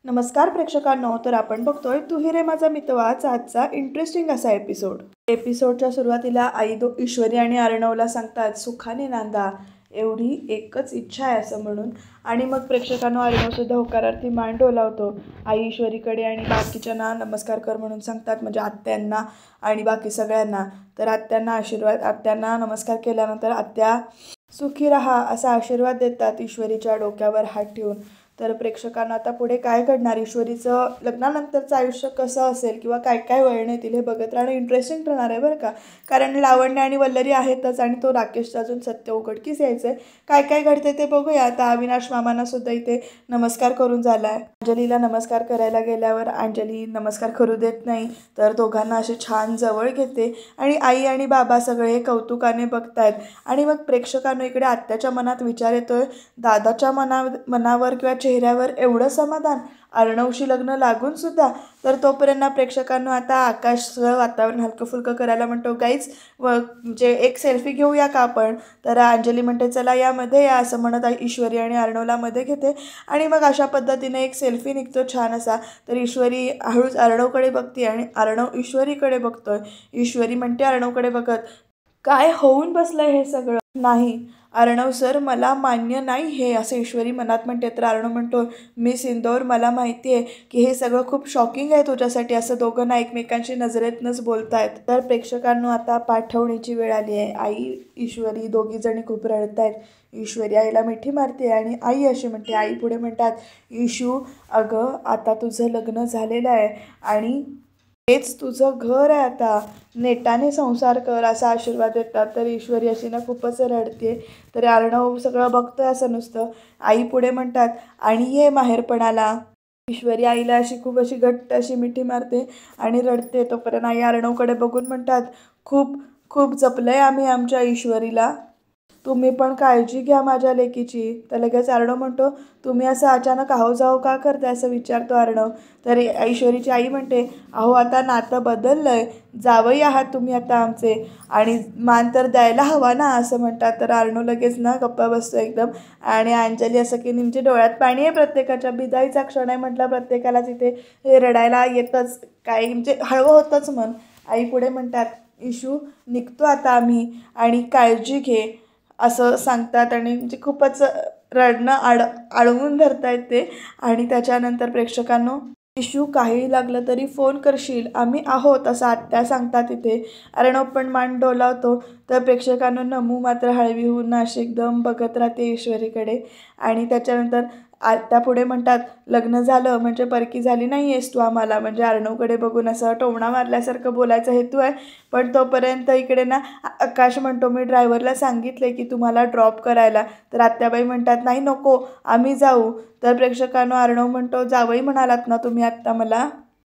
नमस्कार प्रेक्षकांनो, तर आपण बघतोय तू ही रे माझा मितवाचा आजचा इंटरेस्टिंग असा एपिसोडच्या सुरुवातीला आई ईश्वरी आणि अर्णवला सांगतात सुखाने नांदा, एवढी एकच इच्छा आहे असं म्हणून. आणि मग प्रेक्षकांनो अर्णवसुद्धा होकारार्थी मान डोलावतो. आई ईश्वरीकडे आणि बाकीच्यांना नमस्कार कर म्हणून सांगतात, म्हणजे आत्यांना आणि बाकी सगळ्यांना. तर आत्यांना नमस्कार केल्यानंतर आत्या सुखी राहा असा आशीर्वाद देतात ईश्वरीच्या डोक्यावर हात ठेवून. तर प्रेक्षकांना आता पुढे काय घडणार, ईश्वरीचं लग्नानंतरचं आयुष्य कसं असेल किंवा काय काय वळण येतील हे बघत राहणं इंटरेस्टिंग ठरणार आहे बरं का. कारण लावण्य आणि वल्लरी आहेतच आणि तो राकेशचं अजून सत्य उघडकीस यायचं आहे. काय काय घडते ते बघूया. आता अविनाश मामांना सुद्धा इथे नमस्कार करून झाला आहे. अंजलीला नमस्कार करायला गेल्यावर अंजली नमस्कार करू देत नाही, तर दोघांना असे छान जवळ घेते आणि आई आणि बाबा सगळे कौतुकाने बघतायत. आणि मग प्रेक्षकांना इकडे आत्याच्या मनात विचार येतोय, दादाच्या मनावर किंवा चेहऱ्यावर एवढं समाधान, अर्णवशी लग्न लागून सुद्धा. तर तोपर्यंत प्रेक्षकांना आता आकाशचं वातावरण हलकं फुलकं करायला म्हणतो, गाईज म्हणजे एक सेल्फी घेऊया का आपण. तर अंजली म्हणते चला यामध्ये या असं म्हणत ईश्वरी आणि अर्णवला मध्ये घेते आणि मग अशा पद्धतीने एक सेल्फी निघतो छान असा. तर ईश्वरी हळूच अर्णवकडे बघते आणि अर्णव ईश्वरीकडे बघतोय. ईश्वरी म्हणते अर्णवकडे बघत, काय होऊन बसलंय हे सगळं. नाही अर्णव सर, मला मान्य नाही हे, असं ईश्वरी मनात म्हणते. तर अर्णव म्हणतो, मिस इंदौर मला माहिती आहे की हे सगळं खूप शॉकिंग आहे तुझ्यासाठी, असं दोघांना एकमेकांशी नजरेतनंच बोलतायत. तर प्रेक्षकांना आता पाठवणीची वेळ आली आहे. आई ईश्वरी दोघीजणी खूप रडतायत. ईश्वरी आईला मिठी मारते आणि आई अशी म्हणते. आई पुढे म्हणतात, ईशू अगं आता तुझं लग्न झालेलं आहे आणि हेच तुझं घर आहे, आता नेटाने संसार कर असा आशीर्वाद देतात. तर ईश्वरी अशी ना खूपच रडते. तर अर्णव सगळं बघतोय असं नुसतं. आई पुढे म्हणतात, आणि ये माहेरपणाला. ईश्वरी आईला खूप अशी घट्ट अशी मिठी मारते आणि रडते. तोपर्यंत आई अर्णवकडे बघून म्हणतात, खूप खूप जपलंय आम्ही आमच्या ईश्वरीला, तुम्ही पण काळजी घ्या माझ्या लेकीची. तर लगेच अर्णव म्हणतो, तुम्ही असं अचानक आहो जाओ का करताय असं विचारतो अर्णव. तर ईश्वरीची आई म्हणते, अहो आता नातं बदललंय, जावई आहात तुम्ही आता आमचे आणि मान तर द्यायला हवा ना असं म्हणतात. तर अर्णव लगेच ना गप्पा बसतो एकदम. आणि अंजली असं की म्हणजे डोळ्यात पाणी आहे प्रत्येकाच्या, बिदाईचा क्षण आहे म्हटलं प्रत्येकालाच इथे हे रडायला येतच, काही म्हणजे हळवं होतंच मन. आई पुढे म्हणतात, इशू निघतो आता आम्ही आणि काळजी घे असं सांगतात. आणि म्हणजे खूपच रडणं अडवून धरतायत ते. आणि त्याच्यानंतर प्रेक्षकांनो, इशू काही लागलं तरी फोन करशील, आम्ही आहोत असं आत्या सांगतात इथे. अर्णव पण मान डोलावतो. तर प्रेक्षकांनो नमू मात्र हळवी होऊन अशी एकदम बघत राहते ईश्वरीकडे. आणि त्याच्यानंतर आत्या पुढे म्हणतात, लग्न झालं म्हणजे परकी झाली नाही आहेस तू आम्हाला, म्हणजे अर्णवकडे बघून असं टोमणा मारल्यासारखं बोलायचा हेतू आहे. पण तोपर्यंत इकडे ना आकाश म्हणतो, मी ड्रायव्हरला सांगितले की तुम्हाला ड्रॉप करायला. तर आत्याबाई म्हणतात, नाही नको आम्ही जाऊ. तर प्रेक्षकांनो अर्णव म्हणतो, जावई म्हणालात ना तुम्ही आत्ता मला,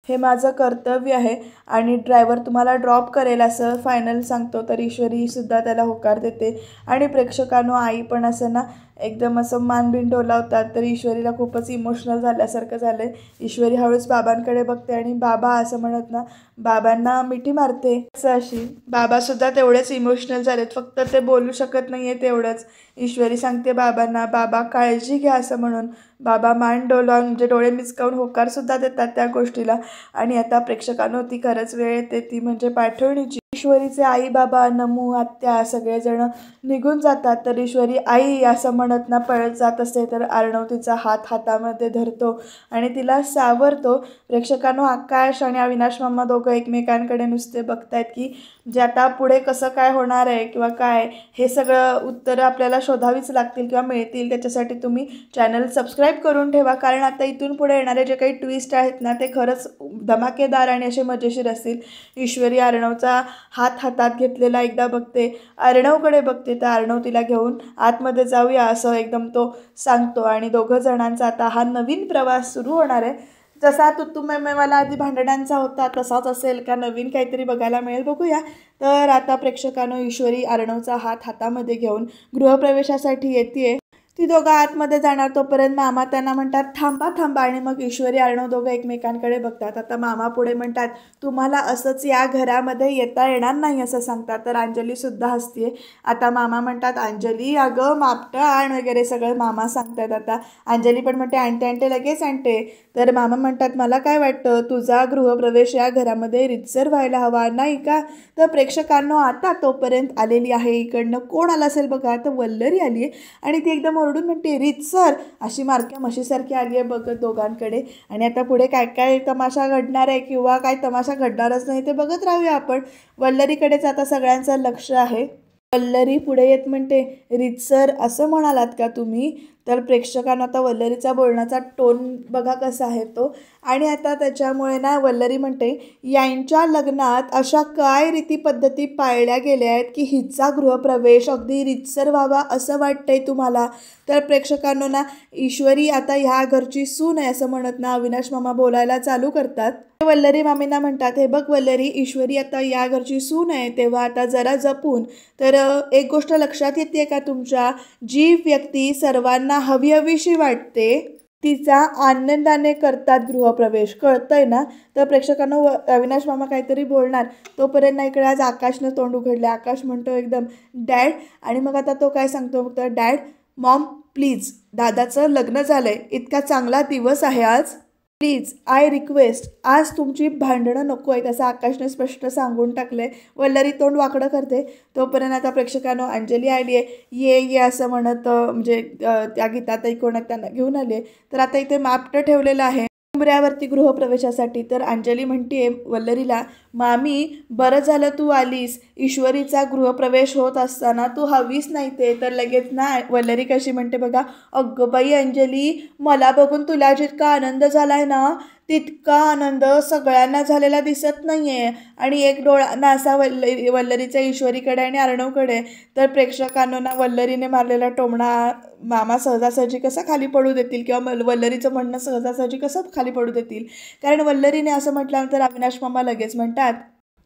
हे माझं कर्तव्य आहे आणि ड्रायव्हर तुम्हाला ड्रॉप करेल असं फायनल सांगतो. तर ईश्वरीसुद्धा त्याला होकार देते. आणि प्रेक्षकांनो आई पण असं ना एकदम असं मानबिन डोलावतात. तर ईश्वरीला खूपच इमोशनल झाल्यासारखं झालं आहे. ईश्वरी हळूच बाबांकडे बघते आणि बाबा असं म्हणत ना बाबांना मिठी मारते. असं अशी बाबासुद्धा तेवढेच इमोशनल झालेत, फक्त ते बोलू शकत नाही आहे तेवढंच. ईश्वरी सांगते बाबांना, बाबा काळजी घ्या असं म्हणून. बाबा मान डोलावून म्हणजे डोळे मिचकावून होकारसुद्धा देतात त्या गोष्टीला. आणि आता प्रेक्षकांनो ती खरंच वेळ येते, ती म्हणजे पाठवणीची. ईश्वरीचे आई बाबा नमू आत्या सगळेजण निघून जातात. तर ईश्वरी आई असं म्हणत ना पळत जात असते. तर अर्णव तिचा हात हातामध्ये धरतो आणि तिला सावरतो. प्रेक्षकांनो आकाश आणि अविनाश मामा दोघं एकमेकांकडे नुसते बघतायत की जे आता पुढे कसं काय होणार आहे किंवा काय, हे सगळं उत्तरं आपल्याला शोधावीच लागतील किंवा मिळतील. त्याच्यासाठी तुम्ही चॅनल सबस्क्राईब करून ठेवा, कारण आता इथून पुढे येणारे जे काही ट्विस्ट आहेत ना ते खरंच धमाकेदार आणि असे मजेशीर असतील. ईश्वरी अर्णवचा हात हातात घेतलेला एकदा बघते, अर्णवकडे बघते. तर अर्णव तिला घेऊन आतमध्ये जाऊया असं एकदम तो सांगतो. आणि दोघं जणांचा आता हा नवीन प्रवास सुरू होणार आहे. जसा तू मला आधी भांडणांचा होता तसाच असेल का नवीन काहीतरी बघायला मिळेल, बघूया. तर आता प्रेक्षकांनो ईश्वरी अर्णवचा हात हातामध्ये घेऊन गृहप्रवेशासाठी येते. ती दोघं आतमध्ये जाणार तोपर्यंत मामा त्यांना म्हणतात थांबा थांबा, आणि मग ईश्वरी अर्णव दोघं एकमेकांकडे बघतात. आता मामा पुढे म्हणतात तुम्हाला असंच या घरामध्ये येता येणार नाही असं सांगतात. तर अंजलीसुद्धा हसते. आता मामा म्हणतात अंजली अगं मापटं आण वगैरे सगळं मामा सांगतात. आता अंजली पण म्हणते आणते आणते लगेच आणते. तर मामा म्हणतात मला काय वाटतं तुझा गृहप्रवेश या घरामध्ये रितसर व्हायला हवा नाही का. तर प्रेक्षकांनो आता तोपर्यंत आलेली आहे इकडनं कोण आलं असेल बघा. तर वल्लरी आली आहे आणि ती एकदम ओरडून म्हणते रीतसर अशी मारक्या म्हशीसारखी आली आहे बघत दोघांकडे. आणि आता पुढे काय काय तमाशा घडणार आहे किंवा काय तमाशा घडणारच नाही ते बघत राहूया आपण. वल्लरीकडेच आता सगळ्यांचं लक्ष आहे. वल्लरी पुढे येत म्हणते रीतसर असं म्हणालात का तुम्ही. तर प्रेक्षकांना आता वल्लरीचा बोलण्याचा टोन बघा कसा आहे तो. आणि आता त्याच्यामुळे ना वल्लरी म्हणते यांच्या लग्नात अशा काय रीती पद्धती पाळल्या गेल्या आहेत की हिचा गृहप्रवेश अगदी रीतसर व्हावा असं वाटतंय तुम्हाला. तर प्रेक्षकांना ना ईश्वरी आता ह्या घरची सून आहे असं म्हणत ना अविनाश मामा बोलायला चालू करतात. वल्लरी मामींना म्हणतात हे बघ वल्लरी ईश्वरी आता या घरची सून आहे तेव्हा आता जरा जपून. तर एक गोष्ट लक्षात येते का तुमच्या जी व्यक्ती सर्वांना हवी हवीशी वाटते तिचा आनंदाने करतात गृहप्रवेश कळतंय ना. तर प्रेक्षकांना अविनाश मामा काहीतरी बोलणार तोपर्यंत ना इकडे आज आकाशनं तोंड उघडले. आकाश म्हणतो एकदम डॅड. आणि मग आता तो काय सांगतो मग तर डॅड मॉम प्लीज दादाचं लग्न झालंय इतका चांगला दिवस आहे आज प्लीज आय रिक्वेस्ट आज तुमची भांडणं नको आहेत असं आकाशने स्पष्ट सांगून टाकलंय. वल्लरी तोंड वाकडं करते. तोपर्यंत आता प्रेक्षकांनो अंजली आली आहे ये ये असं म्हणत म्हणजे त्या गीताताई कोणात त्यांना घेऊन आली आहे. तर आता इथे मापटं ठेवलेलं आहे उंबऱ्यावरती गृहप्रवेशासाठी. तर अंजली म्हणते वल्लरीला मामी बरं झालं तू आलीस ईश्वरीचा गृहप्रवेश होत असताना तू हवीच नाही ते. तर लगेच ना वल्लरी कशी म्हणते बघा अगं बाई अंजली मला बघून तुला जितका आनंद झाला आहे ना तितका आनंद सगळ्यांना झालेला दिसत नाही आहे. आणि एक डोळा ना असा वल्लरीच्या ईश्वरीकडे आणि अर्णवकडे. तर प्रेक्षकांना ना वल्लरीने मारलेला टोमणा मामा सहजासहजी कसा खाली पडू देतील किंवा वल्लरीचं म्हणणं सहजासहजी कसं खाली पडू देतील. कारण वल्लरीने असं म्हटल्यानंतर अविनाश मामा लगेच म्हणतात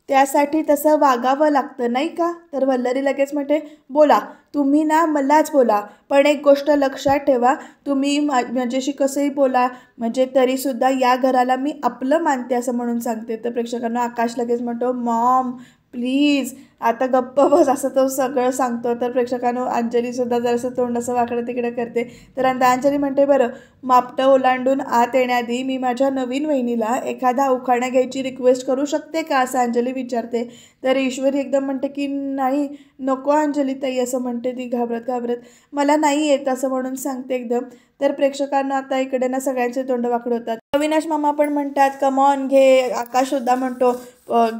त्यासाठी तसं वागावं लागतं नाही का. तर वल्लरी लगेच म्हणते बोला तुम्ही ना मलाच बोला पण एक गोष्ट लक्षात ठेवा तुम्ही माझ्याशी कसंही बोला म्हणजे तरीसुद्धा या घराला मी आपलं मानते असं म्हणून सांगते. तर प्रेक्षकांना आकाश लगेच म्हणतो मॉम प्लीज आता गप्प बस असं तो सगळं सांगतो. तर प्रेक्षकांना अंजलीसुद्धा जरासं तोंड असं वाकडं तिकडं करते. तर अंजली म्हणते बरं मापटं ओलांडून आत येण्याआधी मी माझ्या नवीन वहिनीला एखादा उखाणा घ्यायची रिक्वेस्ट करू शकते का असं अंजली विचारते. तर ईश्वरी एकदम म्हणते की नाही नको अंजली ताई असं म्हणते ती घाबरत घाबरत मला नाही येत असं म्हणून सांगते एकदम. तर प्रेक्षकांना आता इकडे ना सगळ्यांचे तोंड वाकडे होतात. अविनाश मामा पण म्हणतात कमॉन घे. आकाशसुद्धा म्हणतो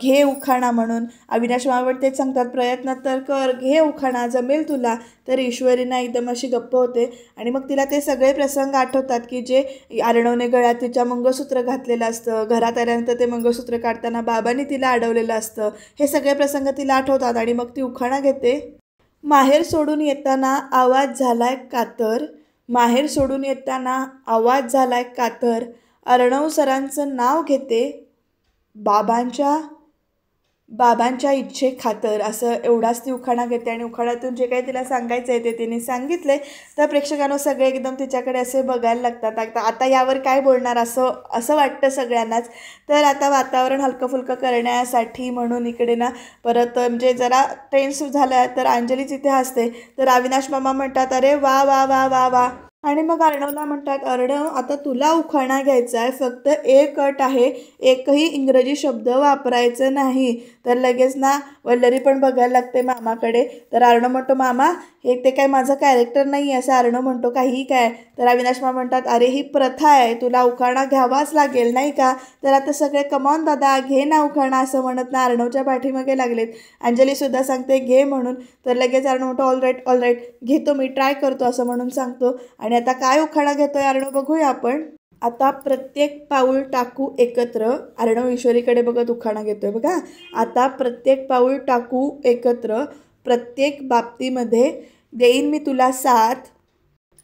घे उखाणा म्हणून. अविनाश मामा पण तेच सांगतात प्रयत्न तर कर घे उखाणा जमेल तुला. तर ईश्वरीना एकदम अशी गप्प होते आणि मग तिला ते सगळे प्रसंग आठवतात की जे अर्णवने गळ्यात तिच्या मंगळसूत्र घातलेलं असतं. घरात आल्यानंतर ते मंगळसूत्र काढताना बाबांनी तिला अडवलेलं असतं. हे सगळे प्रसंग तिला आठवतात आणि मग ती उखाणा घेते. माहेर सोडून येताना आवाज झालाय कातर माहेर सोडून येताना आवाज झालाय कातर अर्णव सरांचं नाव घेते बाबांच्या इच्छे खातर असं एवढाच ती उखाणा घेते. आणि उखाण्यातून जे काही तिला सांगायचं आहे ते तिने सांगितले. तर प्रेक्षकांना सगळे एकदम तिच्याकडे असे बघायला लागतात आता यावर काय बोलणार असं वाटतं सगळ्यांनाच. तर आता वातावरण हलकं फुलकं करण्यासाठी म्हणून इकडे ना परत म्हणजे जरा टेन्स झालं तर अंजलीच इथे हसते. तर अविनाश मामा म्हणतात अरे वा वा वा वा वा. आणि मग अर्णवला म्हणतात अर्णव आता तुला उखाणा घ्यायचा आहे फक्त एक अट आहे एकही इंग्रजी शब्द वापरायचं नाही. तर लगेच ना वल्लरी पण बघायला लागते मामाकडे. तर अर्णव म्हणतो मामा हे ते काय माझं कॅरेक्टर नाही आहे असं अर्णव म्हणतो काही काय. तर अविनाश मामा म्हणतात अरे ही प्रथा आहे तुला उखाणा घ्यावाच लागेल नाही का. तर आता सगळे कमॉन दादा घे ना उखाणा असं म्हणत ना अर्णवच्या पाठीमागे लागलेत. अंजलीसुद्धा सांगते घे म्हणून. तर लगेच अर्णव म्हणतो ऑल राईट घेतो मी ट्राय करतो असं म्हणून सांगतो. आणि आता काय उखाणा घेतोय अर्णव बघूया आपण. आता प्रत्येक पाऊल टाकू एकत्र अर्णव ईश्वरीकडे बघत उखाणा घेतोय बघा. आता प्रत्येक पाऊल टाकू एकत्र प्रत्येक बाबतीमध्ये देईन मी तुला साथ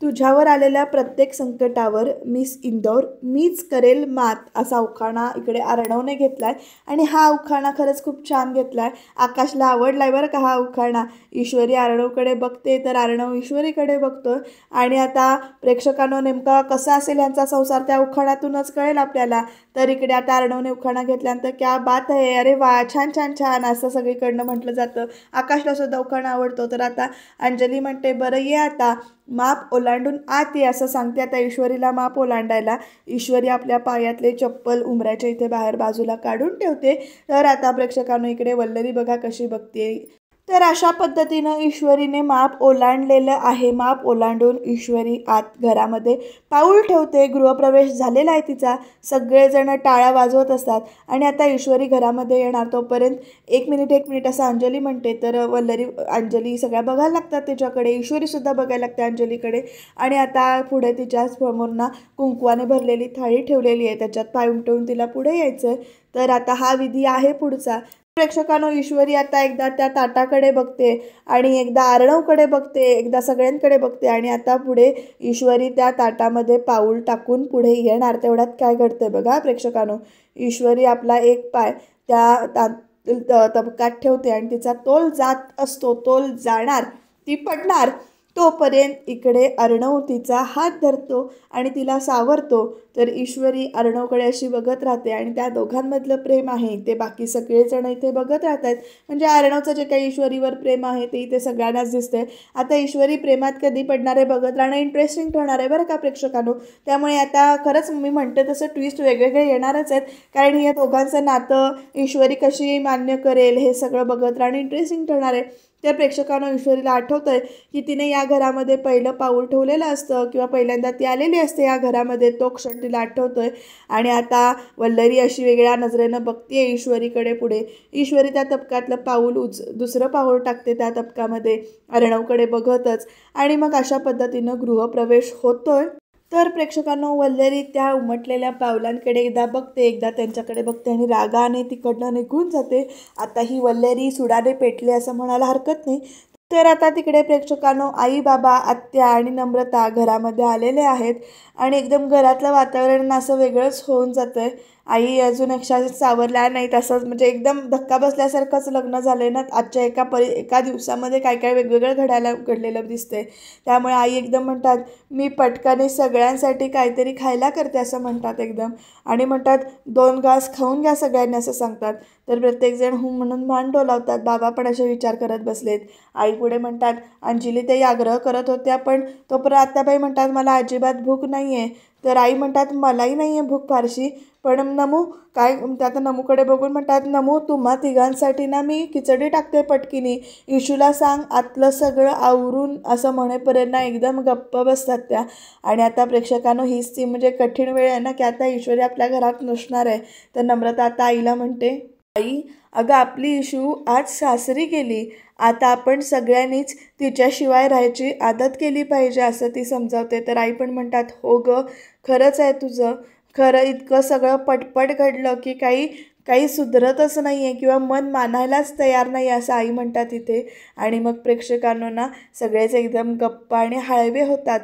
तुझ्यावर आलेल्या प्रत्येक संकटावर मिस इंदौर मीच करेल मात असा उखाणा इकडे अर्णवने घेतलाय आणि हा उखाणा खरंच खूप छान घेतलाय. आकाशला आवडलाय बरं का हा उखाणा. ईश्वरी अर्णवकडे बघते तर अर्णव ईश्वरीकडे बघतोय आणि आता प्रेक्षकांनो नेमका कसा असेल यांचा संसार त्या उखाण्यातूनच कळेल आपल्याला. तर इकडे आता अर्णवने उखाणा घेतल्यानंतर क्या बात आहे, अरे वा, छान छान छान असं सगळीकडनं म्हटलं जातं. आकाशला सुद्धा उखाणा आवडतो. तर आता अंजली म्हणते बरं ये आता माप ओलांडून आत ये असं सांगते आता ईश्वरीला माप ओलांडायला. ईश्वरी आपल्या पायातले चप्पल उंबऱ्याच्या इथे बाहेर बाजूला काढून ठेवते. तर आता प्रेक्षकांनो इकडे वल्लरी बघा कशी बघते. तर अशा पद्धतीनं ईश्वरीने माप ओलांडलेलं आहे. माप ओलांडून ईश्वरी आत घरामध्ये पाऊल ठेवते. गृहप्रवेश झालेला आहे तिचा. सगळेजण टाळ्या वाजवत असतात आणि आता ईश्वरी घरामध्ये येणार. तोपर्यंत एक मिनिट असं अंजली म्हणते. तर वल्लरी अंजली सगळ्या बघायला लागतात तिच्याकडे. ईश्वरीसुद्धा बघायला लागते अंजलीकडे. आणि आता पुढे तिच्या समोरना कुंकवाने भरलेली थाळी ठेवलेली आहे. त्याच्यात पाय उमटवून तिला पुढे यायचं आहे. तर आता हा विधी आहे पुढचा. प्रेक्षकांनो ईश्वरी आता एकदा त्या ताटाकडे बघते आणि एकदा अर्णवकडे बघते, एकदा सगळ्यांकडे बघते आणि आता पुढे ईश्वरी त्या ताटामध्ये पाऊल टाकून पुढे येणार. तेवढ्यात काय घडतंय बघा प्रेक्षकांनो. ईश्वरी आपला एक पाय त्या तबकात ठेवते आणि तिचा तोल जात असतो. तोल जाणार, ती पडणार. तोपर्यंत इकडे अर्णव तिचा हात धरतो आणि तिला सावरतो. तर ईश्वरी अर्णवकडे अशी बघत राहते आणि त्या दोघांमधलं प्रेम आहे ते बाकी सगळेजण इथे बघत राहत आहेत. म्हणजे अर्णवचं जे काही ईश्वरीवर प्रेम आहे ते इथे सगळ्यांनाच दिसतंय. आता ईश्वरी प्रेमात कधी पडणार आहे बघत राहणं इंटरेस्टिंग ठरणार आहे बरं का प्रेक्षकांनो. त्यामुळे आता खरंच मी म्हणते तसं ट्विस्ट वेगवेगळे येणारच आहेत. कारण या दोघांचं नातं ईश्वरी कशी मान्य करेल हे सगळं बघत राहणं इंटरेस्टिंग ठरणार आहे. त्या प्रेक्षकांना ईश्वरीला आठवतंय की तिने या घरामध्ये पहिलं पाऊल ठेवलेलं असतं किंवा पहिल्यांदा ती आलेली असते या घरामध्ये. तो क्षण तिला आठवतोय आणि आता वल्लरी अशी वेगळ्या नजरेनं बघते ईश्वरीकडे. पुढे ईश्वरी त्या तबकातलं पाऊल दुसरं पाऊल टाकते त्या तबकामध्ये अर्णवकडे बघतच आणि मग अशा पद्धतीनं गृहप्रवेश होतोय. तर प्रेक्षकांनो वल्लरी त्या उमटलेल्या पावलांकडे एकदा बघते, एकदा त्यांच्याकडे बघते आणि रागाने तिकडनं निघून जाते. आता ही वल्लरी सुडाने पेटले असं म्हणायला हरकत नाही. तर आता तिकडे प्रेक्षकांनो आई, बाबा, आत्या आणि नम्रता घरामध्ये आलेले आहेत आणि एकदम घरातलं वातावरण असं वेगळंच होऊन जातं आहे. आई अजून अक्षरशः सावरल्या नाही. तसंच म्हणजे एकदम धक्का बसल्यासारखंच लग्न झालं आहे ना. आजच्या एका दिवसामध्ये काय काय वेगवेगळं घडलेलं दिसतंय. त्यामुळे आई एकदम म्हणतात मी पटकन सगळ्यांसाठी काहीतरी खायला करते असं म्हणतात एकदम. आणि म्हणतात 2 घास खाऊन घ्या सगळ्यांनी असं सांगतात. तर प्रत्येकजण म्हणून मान डोलावतात. बाबा पण असे विचार करत बसलेत. आई पुढे म्हणतात अंजली ताई आग्रह करत होत्या पण तोपर्यंत आत्याबाई म्हणतात मला अजिबात भूक नाही आहे. तर आई म्हणतात मलाही नाही आहे भूक फारशी. पण नमू काय आता नमूकडे बघून म्हणतात नमू तुम्हा तिघांसाठी ना मी खिचडी टाकते पटकिनी. इशूला सांग आतलं सगळं आवरून असं म्हणेपर्यंत ना एकदम गप्प बसतात त्या. आणि आता प्रेक्षकांनो हीच ती म्हणजे कठीण वेळ आहे ना की आता ईश्वरी आपल्या घरात नसणार आहे. तर नम्रता आता आईला म्हणते आई अगं आपली इशू आज सासरी गेली. आता आपण सगळ्यांनीच तिच्याशिवाय राहायची आदत केली पाहिजे असं ती समजावते. तर आई पण म्हणतात हो गं खरंच आहे तुझं. खरं इतकं सगळं पटपट घडलं की काही सुधरतच नाही आहे किंवा मन मानायलाच तयार नाही असं आई म्हणतात इथे. आणि मग प्रेक्षकांना ना सगळेच एकदम गप्प आणि हळवे होतात.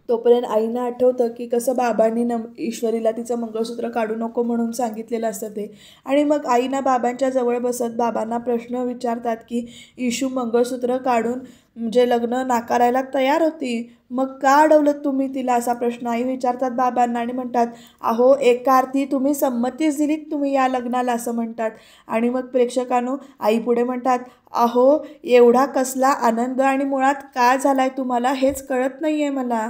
तोपर्यंत आईना आठवतं की कसं बाबांनी ईश्वरीला तिचं मंगळसूत्र काढू नको म्हणून सांगितलेलं असतं ते. आणि मग आईना बाबांच्या जवळ बसत बाबांना प्रश्न विचारतात की इशू मंगळसूत्र काढून म्हणजे लग्न नाकारायला तयार होती, मग का अडवलं तुम्ही तिला असा प्रश्न आई विचारतात बाबांना. आणि म्हणतात अहो एका अर्थी तुम्ही संमतीच दिलीत तुम्ही या लग्नाला असं म्हणतात. आणि मग प्रेक्षकांनो आई पुढे म्हणतात अहो एवढा कसला आनंद आणि मुळात का झालाय तुम्हाला हेच कळत नाही आहे मला.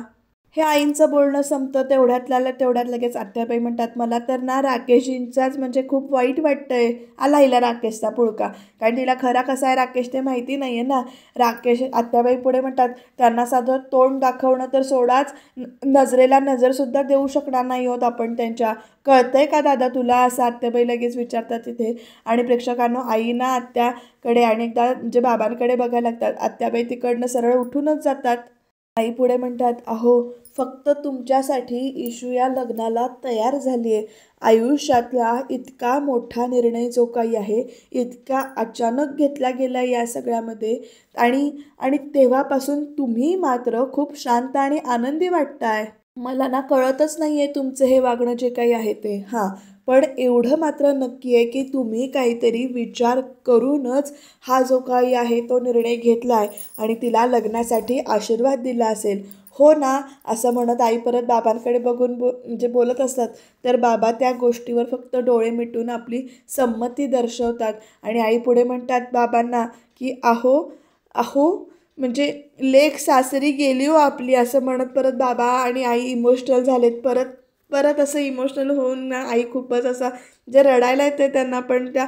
हे आईंचं बोलणं संपतं तेवढ्यात लगेच आत्याबाई म्हणतात मला तर ना राकेशजींचाच म्हणजे खूप वाईट वाटतंय. आला हिला राकेशचा पुळका. कारण तिला खरा कसा आहे राकेश ते माहिती नाही आहे ना. राकेश आत्याबाई पुढे म्हणतात त्यांना साधं तोंड दाखवणं तर सोडाच नजरेला नजरसुद्धा देऊ शकणार नाही आहोत आपण त्यांच्या. कळतंय का दादा तुला असं आत्याबाई लगेच विचारतात तिथे. आणि प्रेक्षकांनो आईना आत्याकडे आणि एकदा म्हणजे बाबांकडे बघायला लागतात. आत्याबाई तिकडनं सरळ उठूनच जातात. आई पुढे म्हणतात अहो फक्त तुमच्यासाठी इशू या लग्नाला तयार झाली आहे. आयुष्यातला इतका मोठा निर्णय जो काही आहे, इतका अचानक घेतला गेला या सगळ्यामध्ये आणि आणि तेव्हापासून तुम्ही मात्र खूप शांत आणि आनंदी वाटताय. मला ना कळतच नाही आहे तुमचं हे वागणं जे काही आहे ते. हां, पण एवढं मात्र नक्की आहे की तुम्ही काहीतरी विचार करूनच हा जो काही आहे तो निर्णय घेतला आहे आणि तिला लग्नासाठी आशीर्वाद दिला असेल. हो ना, असं म्हणत आई परत बाबांकडे बघून म्हणजे बोलत असतात. तर बाबा त्या गोष्टीवर फक्त डोळे मिटून आपली संमती दर्शवतात आणि आई पुढे म्हणतात बाबांना की अहो अहो म्हणजे लेक सासरी गेली हो आपली, असं म्हणत परत बाबा आणि आई इमोशनल झालेत. परत परत असं इमोशनल होऊन ना आई खूपच असा जे रडायला येते त्यांना, पण त्या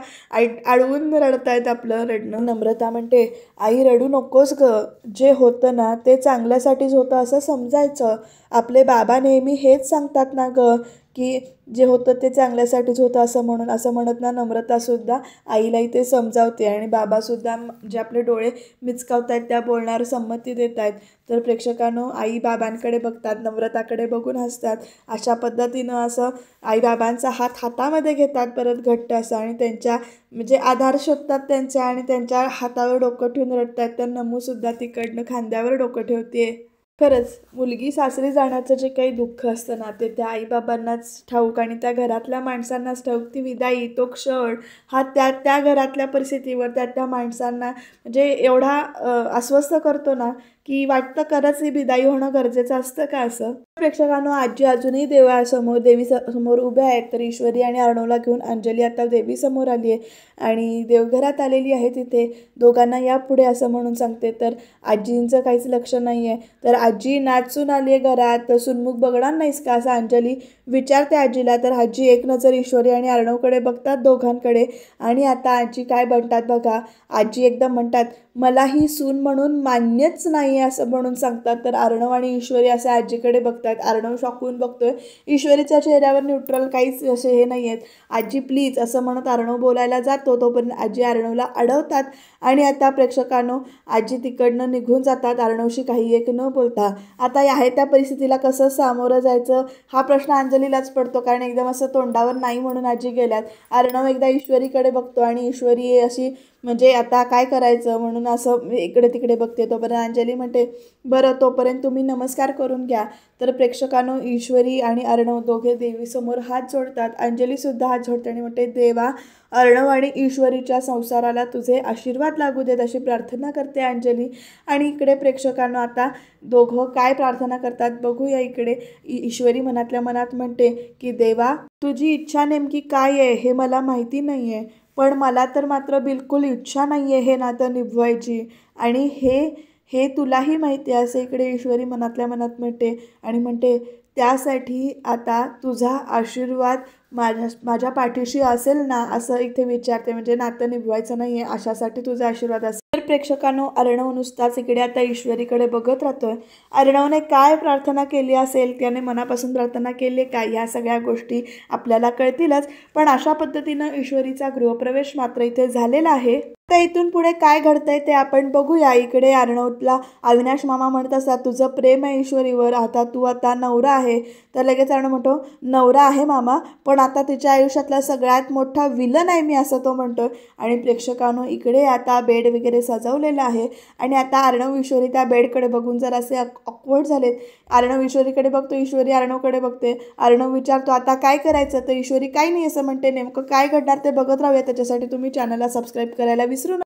अडवून रडतायत आपलं रडणं. नम्रता म्हणते आई रडू नकोस गं, जे होतं ना ते चांगल्यासाठीच होतं असं समजायचं. आपले बाबा नेहमी हेच सांगतात ना गं की जे होतं ते चांगल्यासाठीच होतं असं म्हणून. असं म्हणत ना नम्रतासुद्धा आईला इथे समजावते आणि बाबासुद्धा जे आपले डोळे मिचकावत आहेत त्या बोलण्यावर संमती देत आहेत. तर प्रेक्षकांनो आई बाबांकडे बघतात, नम्रताकडे बघून हसतात. अशा पद्धतीनं असं आई बाबांचा हात हातामध्ये घेतात परत घट्ट असं आणि त्यांच्या म्हणजे आधार शोधतात त्यांच्या आणि त्यांच्या हातावर डोकं ठेवून रडतात. तर नमूसुद्धा तिकडनं खांद्यावर डोकं ठेवते. खरंच मुलगी सासरी जाण्याचं जे काही दुःख असतं ना ते त्या आईबाबांनाच ठाऊक आणि त्या घरातल्या माणसांनाच ठाऊक. ती विदाई, तो क्षण हा त्या त्या घरातल्या परिस्थितीवर त्या माणसांना म्हणजे एवढा अस्वस्थ करतो ना की वाटतं खरंच ही विदाई होणं गरजेचं असतं का असं. प्रेक्षकांनो आजी अजूनही देवी समोर उभ्या आहेत. तर ईश्वरी आणि अर्णवला घेऊन अंजली आता देवीसमोर आली आहे आणि देवघरात आलेली आहे. तिथे दोघांना या पुढे असं म्हणून सांगते. तर आजींचं काहीच लक्ष नाही आहे. तर आजी नाचून आली आहे घरात, सुनमुख बघणार नाहीस का असं अंजली विचारते आजीला. तर आजी एक नजर ईश्वरी आणि अर्णवकडे बघतात दोघांकडे आणि आता आजी काय म्हणतात बघा. आजी एकदम म्हणतात मला ही सून म्हणून मान्यच नाही असं म्हणून सांगतात. तर अर्णव आणि ईश्वरी असे आजीकडे बघतात. अर्णव शॉकून बघतोय. ईश्वरीच्या चेहऱ्यावर न्यूट्रल काहीच असे हे नाही आहेत. आजी प्लीज असं म्हणत अर्णव बोलायला जातो तोपर्यंत आजी अर्णवला अडवतात आणि आता प्रेक्षकांनो आजी तिकडनं निघून जातात अर्णवशी काही एक न बोलता. आता आहे त्या परिस्थितीला कसं सामोरं जायचं हा प्रश्न अंजलीलाच पडतो, कारण एकदम असं तोंडावर नाही म्हणून आजी गेल्यात. अर्णव एकदा ईश्वरीकडे बघतो आणि ईश्वरी अशी म्हणजे आता काय करायचं म्हणून असं इकडे तिकडे बघते. तोपर्यंत अंजली म्हणते बरं तोपर्यंत तुम्ही नमस्कार करून घ्या. तर प्रेक्षकांनो ईश्वरी आणि अर्णव दोघे देवीसमोर हात जोडतात. अंजलीसुद्धा हात जोडते आणि म्हणते देवा अर्णव आणि ईश्वरीच्या संसाराला तुझे आशीर्वाद लागू देत अशी प्रार्थना करते अंजली. आणि इकडे प्रेक्षकांनो आता दोघं काय प्रार्थना करतात बघूया. इकडे ईश्वरी मनातल्या मनात म्हणते की देवा तुझी इच्छा नेमकी काय आहे हे मला माहिती नाही आहे, पण मला तर मात्र बिलकुल इच्छा नाही आहे हे नातं निभवायची आणि हे तुलाही माहिती आहे असं इकडे ईश्वरी मनातल्या मनात म्हणते आणि म्हणते त्यासाठी आता तुझा आशीर्वाद माझ्या पाठीशी असेल ना असं इथे विचारते. म्हणजे नातं निभवायचं नाही आहे अशासाठी तुझा आशीर्वाद असेल. तर प्रेक्षकांनो अर्णव नुसताच इकडे आता ईश्वरीकडे बघत राहतोय. अर्णवने काय प्रार्थना केली असेल, त्याने मनापासून प्रार्थना केली काय, ह्या सगळ्या गोष्टी आपल्याला कळतीलच. पण अशा पद्धतीनं ईश्वरीचा गृहप्रवेश मात्र इथे झालेला आहे. तर इथून पुढे काय घडतंय ते आपण बघूया. इकडे अर्णवला अविनाश मामा म्हणत असतात तुझं प्रेम आहे ईश्वरीवर, तू आता नवरा आहे. तर लगेच अर्णव म्हणतो नवरा आहे मामा, पण आता तिच्या आयुष्यातला सगळ्यात मोठा विलन आहे मी असं तो म्हणतो. आणि प्रेक्षकांनो इकडे आता बेड वगैरे सजवलेला आहे आणि आता अर्णव ईश्वरी त्या बेडकडे बघून जर असे ऑकवर्ड झालेत. अर्णव ईश्वरीकडे बघतो, ईश्वरी अर्णवकडे बघते. अर्णव विचारतो आता काय करायचं, तर ईश्वरी काही नाही असं म्हणते. नेमकं काय घडणार ते बघत राहूया. त्याच्यासाठी तुम्ही चॅनलला सबस्क्राईब करायला विसरू नका.